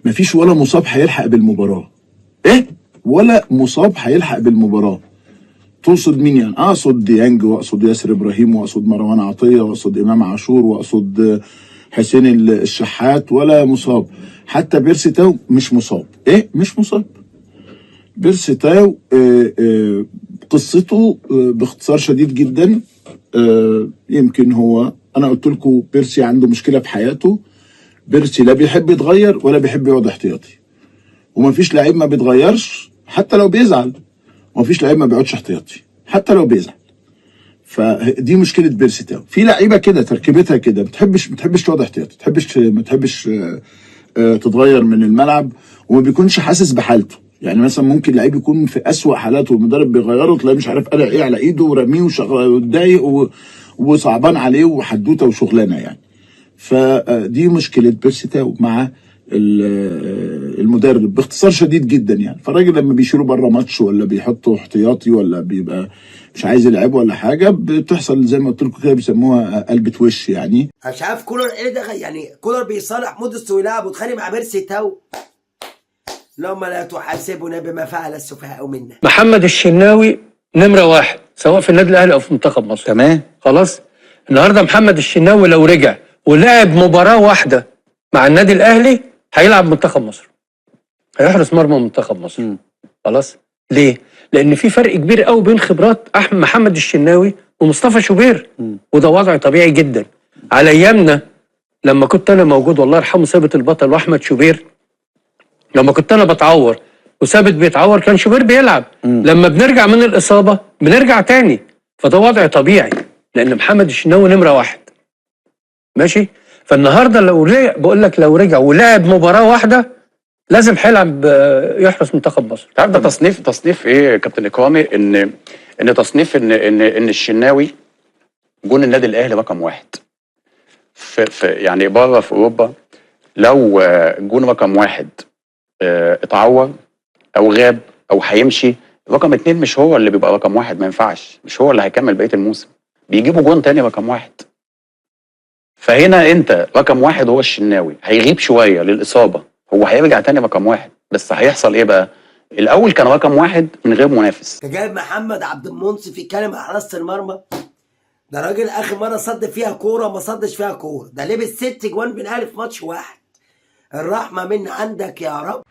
مفيش ولا مصاب هيلحق بالمباراه. ايه؟ ولا مصاب هيلحق بالمباراه. تقصد مين يعني؟ اقصد ديانج، واقصد ياسر ابراهيم، واقصد مروان عطيه، واقصد امام عاشور، واقصد حسين الشحات. ولا مصاب. حتى بيرسي تاو مش مصاب. ايه؟ مش مصاب. بيرسي تاو قصته باختصار شديد جدا. يمكن هو انا قلت لكم بيرسي عنده مشكله في حياته. بيرسي لا بيحب يتغير ولا بيحب يقعد احتياطي. ومفيش لعيب ما بيتغيرش حتى لو بيزعل. ومفيش لعيب ما بيقعدش احتياطي حتى لو بيزعل. فدي مشكله بيرسي تاو. في لعيبه كده تركيبتها كده ما بتحبش تقعد احتياطي، ما تحبش تتغير من الملعب. وما بيكونش حاسس بحالته. يعني مثلا ممكن لعيب يكون في اسوأ حالاته والمدرب بيغيره، تلاقيه مش عارف قلع ايه على ايده ورميه واتضايق وصعبان عليه وحدوته وشغلانه يعني. فدي مشكله بيرسي تاو مع المدرب باختصار شديد جدا يعني. فالراجل لما بيشيله بره ماتش ولا بيحطه احتياطي ولا بيبقى مش عايز يلعب ولا حاجه، بتحصل زي ما قلت لكم كده بيسموها قلبة وش يعني. انا مش عارف كولر ايه ده، يعني كولر بيصالح مودست ويلعب ويتخانق مع بيرسي تاو. اللهم لا تحاسبنا بما فعل السفهاء منا. محمد الشناوي نمرة واحد سواء في النادي الاهلي او في منتخب مصر. تمام. خلاص. النهارده محمد الشناوي لو رجع ولعب مباراة واحدة مع النادي الاهلي هيلعب منتخب مصر. هيحرس مرمى منتخب مصر. خلاص. ليه؟ لان في فرق كبير قوي بين خبرات محمد الشناوي ومصطفى شوبير. وده وضع طبيعي جدا. على ايامنا لما كنت انا موجود، والله يرحمه ثابت البطل واحمد شوبير، لما كنت انا بتعور وثابت بيتعور كان شوبير بيلعب. لما بنرجع من الاصابه بنرجع تاني. فده وضع طبيعي لان محمد الشناوي نمره واحد. ماشي. فالنهارده لو بقول لك لو رجع ولعب مباراه واحده لازم هيلعب يحرس منتخب مصر. تعرف ده تصنيف ايه يا كابتن اكرامي؟ ان تصنيف ان الشناوي جون النادي الاهلي رقم واحد. في يعني بره في اوروبا لو جون رقم واحد اتعور او غاب او هيمشي، رقم اتنين مش هو اللي بيبقى رقم واحد. ما ينفعش، مش هو اللي هيكمل بقيه الموسم. بيجيبوا جون تاني رقم واحد. فهنا انت رقم واحد هو الشناوي، هيغيب شويه للاصابه، هو هيرجع تاني رقم واحد. بس هيحصل ايه بقى؟ الاول كان رقم واحد من غير منافس. انت جايب محمد عبد المنصف يتكلم عن حراسه المرمى؟ ده راجل اخر مره صد فيها كوره ما صدش فيها كوره، ده لبس 6 جوان بالاهلي في ماتش واحد. الرحمه من عندك يا رب.